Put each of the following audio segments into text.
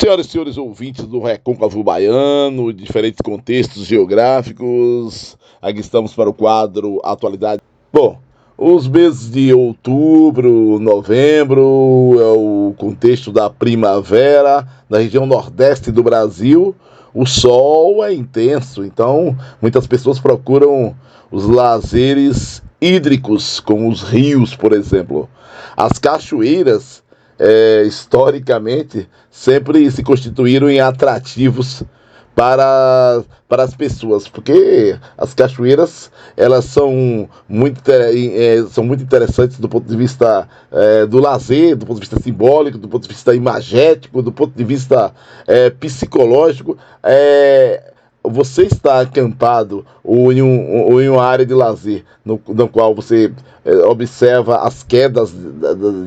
Senhoras e senhores ouvintes do Recôncavo Baiano, diferentes contextos geográficos, aqui estamos para o quadro Atualidade. Bom, os meses de outubro, novembro, é o contexto da primavera, na região nordeste do Brasil, o sol é intenso, então muitas pessoas procuram os lazeres hídricos, como os rios, por exemplo. As cachoeiras, historicamente, sempre se constituíram em atrativos para as pessoas, porque as cachoeiras elas são muito interessantes do ponto de vista do lazer, do ponto de vista simbólico, do ponto de vista imagético, do ponto de vista psicológico. Você está acampado ou em uma área de lazer no qual você observa as quedas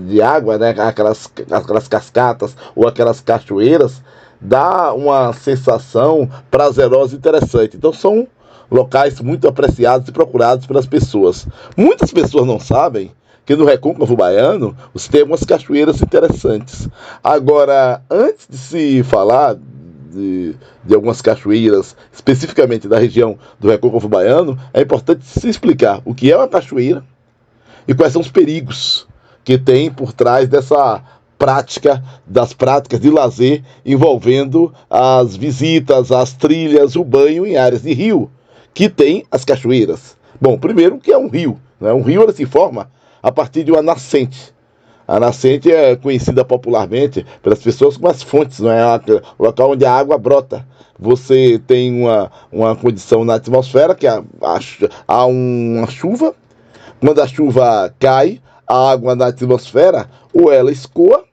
de água, né, aquelas cascatas ou aquelas cachoeiras, dá uma sensação prazerosa e interessante. Então são locais muito apreciados e procurados pelas pessoas. Muitas pessoas não sabem que no Recôncavo Baiano você tem algumas cachoeiras interessantes. Agora, antes de se falar de algumas cachoeiras, especificamente da região do Recôncavo Baiano, é importante se explicar o que é uma cachoeira e quais são os perigos que tem por trás dessa das práticas de lazer envolvendo as visitas, as trilhas, o banho em áreas de rio, que tem as cachoeiras. Bom, primeiro, o que é um rio? Né? Um rio ele se forma a partir de uma nascente. A nascente é conhecida popularmente pelas pessoas como as fontes, não é? O local onde a água brota. Você tem uma condição na atmosfera que há uma chuva. Quando a chuva cai, a água na atmosfera ou ela escoa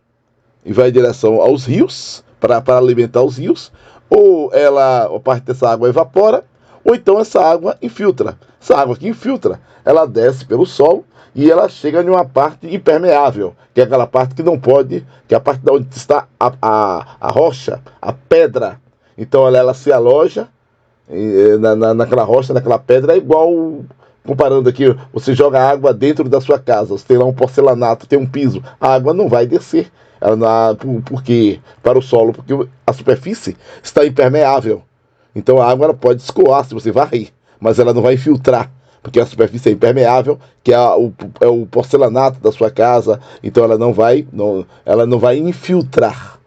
e vai em direção aos rios, para alimentar os rios, ou a parte dessa água evapora, ou então essa água infiltra. Essa água que infiltra, ela desce pelo solo e ela chega em uma parte impermeável, que é aquela parte que não pode, que é a parte onde está a rocha, a pedra. Então ela se aloja naquela rocha, naquela pedra, é igual, comparando aqui, você joga água dentro da sua casa, você tem lá um porcelanato, tem um piso, a água não vai descer. Por quê? Para o solo, porque a superfície está impermeável. Então a água ela pode escoar se você varrer, mas ela não vai infiltrar, porque a superfície é impermeável, que é o porcelanato da sua casa, então ela não vai infiltrar.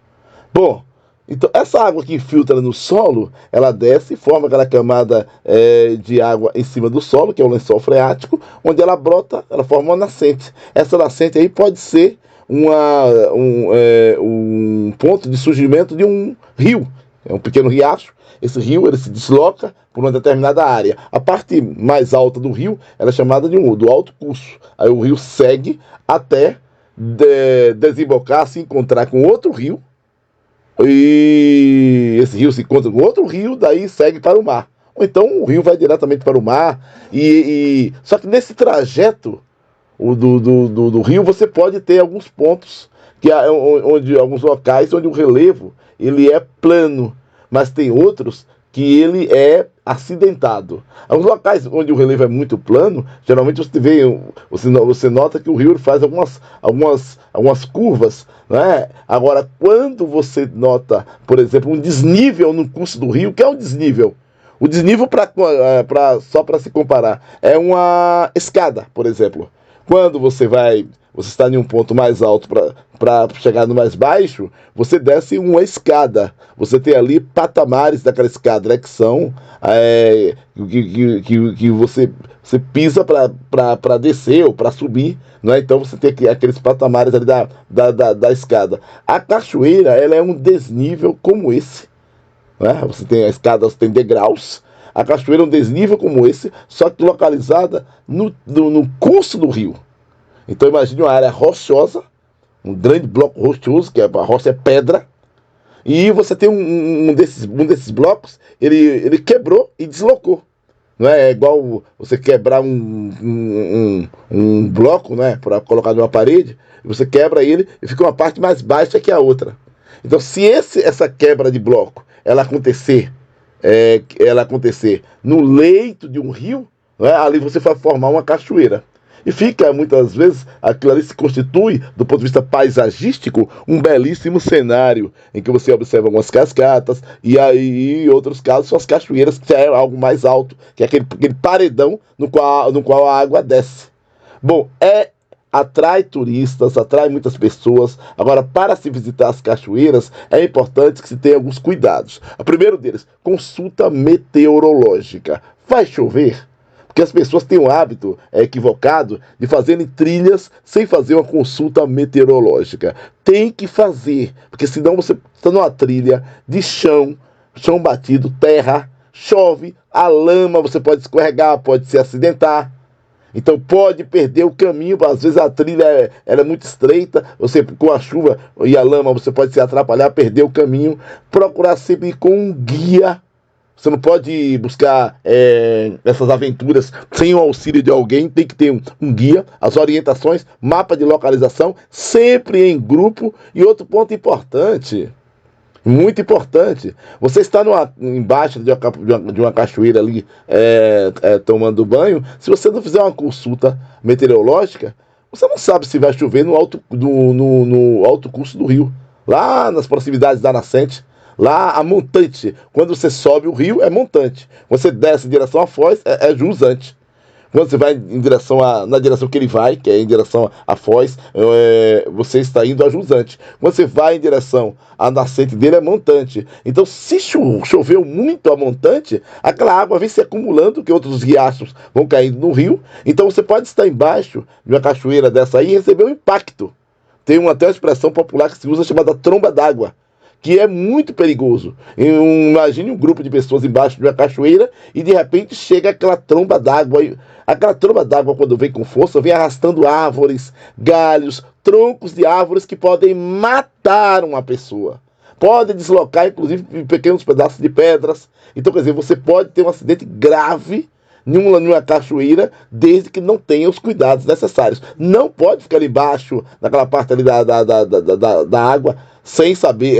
Bom, então essa água que infiltra no solo, ela desce e forma aquela camada de água em cima do solo, que é o lençol freático, onde ela brota, ela forma uma nascente. Essa nascente aí pode ser um ponto de surgimento de um rio, é um pequeno riacho. Esse rio ele se desloca por uma determinada área. A parte mais alta do rio ela é chamada do alto curso. Aí o rio segue até desembocar, se encontrar com outro rio, e esse rio se encontra com outro rio, daí segue para o mar. Ou então o rio vai diretamente para o mar, só que nesse trajeto do rio você pode ter alguns pontos, alguns locais onde o relevo ele é plano, mas tem outros que ele é acidentado. Alguns locais onde o relevo é muito plano, geralmente você nota que o rio faz algumas curvas, né? Agora, quando você nota, por exemplo, um desnível no curso do rio, que é um desnível? O desnível, só para se comparar, é uma escada, por exemplo. Quando você está em um ponto mais alto para chegar no mais baixo, você desce uma escada. Você tem ali patamares daquela escada, né, que são que você pisa para descer ou para subir, né? Então você tem aqueles patamares ali da escada. A cachoeira ela é um desnível como esse, né? Você tem a escada, você tem degraus. A cachoeira é um desnível como esse, só que localizada no curso do rio. Então imagine uma área rochosa, um grande bloco rochoso, que a rocha é pedra, e você tem um desses blocos, ele quebrou e deslocou. Não é igual você quebrar um bloco, né, para colocar numa parede, você quebra ele e fica uma parte mais baixa que a outra. Então se essa quebra de bloco ela acontecer no leito de um rio, né, ali você vai formar uma cachoeira. E fica, muitas vezes, aquilo ali se constitui, do ponto de vista paisagístico, um belíssimo cenário, em que você observa algumas cascatas, e aí, em outros casos, são as cachoeiras, que já é algo mais alto, que é aquele paredão no qual a água desce. Bom, atrai turistas, atrai muitas pessoas. Agora, para se visitar as cachoeiras, é importante que se tenha alguns cuidados. O primeiro deles, consulta meteorológica. Vai chover? Porque as pessoas têm um hábito equivocado de fazerem trilhas sem fazer uma consulta meteorológica. Tem que fazer, porque senão você está numa trilha de chão batido, terra, chove, a lama, você pode escorregar, pode se acidentar. Então pode perder o caminho, às vezes a trilha ela é muito estreita, você com a chuva e a lama você pode se atrapalhar, perder o caminho. Procurar sempre ir com um guia. Você não pode buscar essas aventuras sem o auxílio de alguém, tem que ter um guia, as orientações, mapa de localização, sempre em grupo. E outro ponto importante, muito importante, você está embaixo de uma cachoeira ali tomando banho. Se você não fizer uma consulta meteorológica, você não sabe se vai chover no alto curso do rio, lá nas proximidades da nascente. Lá a montante, quando você sobe o rio é montante, quando você desce em direção à foz é jusante. Quando você vai na direção que ele vai, que é em direção à foz, você está indo a jusante. Quando você vai em direção à nascente dele, é montante. Então, se choveu muito a montante, aquela água vem se acumulando, que outros riachos vão caindo no rio. Então, você pode estar embaixo de uma cachoeira dessa aí e receber um impacto. Tem até uma expressão popular que se usa chamada tromba d'água, que é muito perigoso. Imagine um grupo de pessoas embaixo de uma cachoeira e de repente chega aquela tromba d'água. Aquela tromba d'água, quando vem com força, vem arrastando árvores, galhos, troncos de árvores que podem matar uma pessoa. Pode deslocar, inclusive, pequenos pedaços de pedras. Então, quer dizer, você pode ter um acidente grave numa cachoeira, desde que não tenha os cuidados necessários. Não pode ficar ali embaixo, naquela parte ali da água, sem saber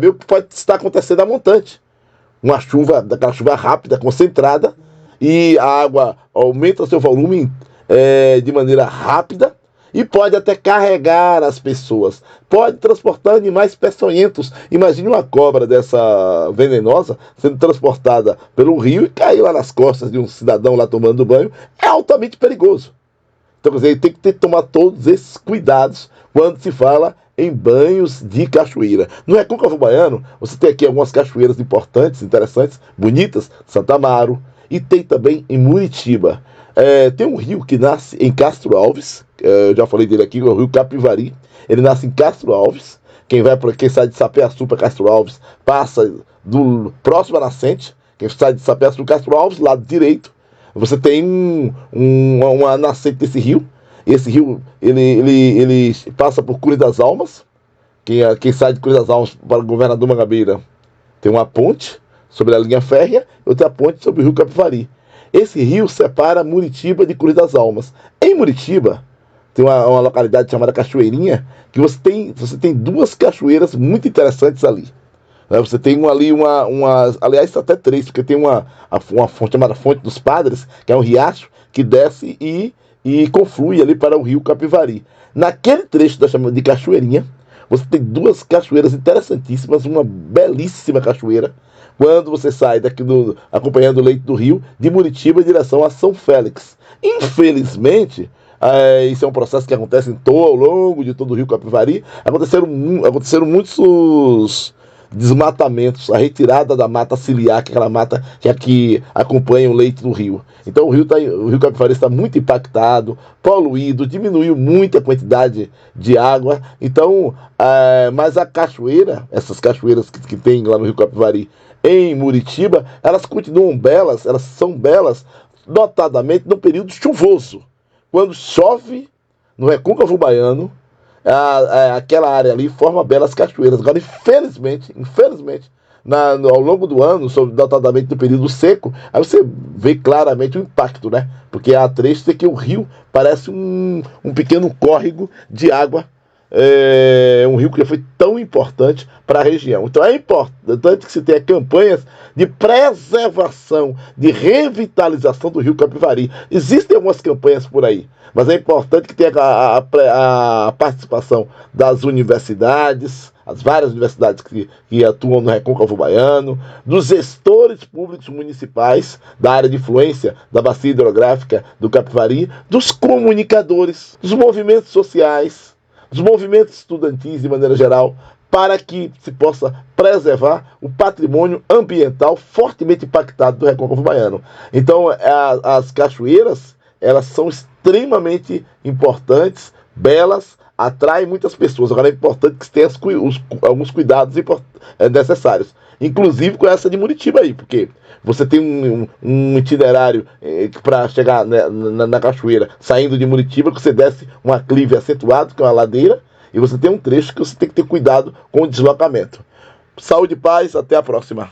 o que pode estar acontecendo na montante. Daquela chuva rápida, concentrada, e a água aumenta seu volume de maneira rápida e pode até carregar as pessoas, pode transportar animais peçonhentos. Imagine uma cobra dessa venenosa sendo transportada pelo rio e cair lá nas costas de um cidadão lá tomando banho. É altamente perigoso. Então, quer dizer, tem que tomar todos esses cuidados quando se fala em banhos de cachoeira. No Recôncavo Baiano, você tem aqui algumas cachoeiras importantes, interessantes, bonitas, Santa Amaro, e tem também em Muritiba. Tem um rio que nasce em Castro Alves, eu já falei dele aqui, o rio Capivari. Ele nasce em Castro Alves. Quem sai de Sapeaçu para Castro Alves passa próximo à nascente. Quem sai de Sapeaçu para Castro Alves, lado direito, você tem uma nascente desse rio. Esse rio ele passa por Cury das Almas. Quem sai de Cury das Almas para o Governador Mangabeira tem uma ponte sobre a linha férrea e outra ponte sobre o rio Capivari. Esse rio separa Muritiba de Cury das Almas. Em Muritiba tem uma localidade chamada Cachoeirinha, que você tem duas cachoeiras muito interessantes ali. Você tem aliás, até três, porque tem uma fonte chamada Fonte dos Padres, que é um riacho que desce e conflui ali para o rio Capivari. Naquele trecho de Cachoeirinha, você tem duas cachoeiras interessantíssimas, uma belíssima cachoeira, quando você sai acompanhando o leito do rio, de Muritiba em direção a São Félix. Infelizmente, isso é um processo que acontece ao longo de todo o rio Capivari. Aconteceram muitos desmatamentos, a retirada da mata ciliar, que é aquela mata que acompanha o leito do rio. Então o rio Capivari está muito impactado, poluído, diminuiu muito a quantidade de água. Então, mas a cachoeira, essas cachoeiras que tem lá no rio Capivari, em Muritiba, elas continuam belas, elas são belas, notadamente no período chuvoso. Quando chove no Recôncavo Baiano, aquela área ali forma belas cachoeiras. Agora, infelizmente, ao longo do ano, notadamente no período seco, aí você vê claramente o impacto, né? Porque há trechos em que o rio parece um pequeno córrego de água. Um rio que já foi tão tão importante para a região. Então é importante que se tenha campanhas de preservação, de revitalização do Rio Capivari. Existem algumas campanhas por aí, mas é importante que tenha a participação das universidades, as várias universidades que atuam no Recôncavo Baiano, dos gestores públicos municipais da área de influência da bacia hidrográfica do Capivari, dos comunicadores, dos movimentos sociais, dos movimentos estudantis de maneira geral, para que se possa preservar o patrimônio ambiental fortemente impactado do Recôncavo Baiano. Então, as cachoeiras, elas são extremamente importantes, belas, atrai muitas pessoas. Agora é importante que se tenha alguns cuidados necessários. Inclusive com essa de Muritiba aí, porque você tem um itinerário para chegar na cachoeira, saindo de Muritiba, que você desce um aclive acentuado, que é uma ladeira, e você tem um trecho que você tem que ter cuidado com o deslocamento. Saúde e paz, até a próxima.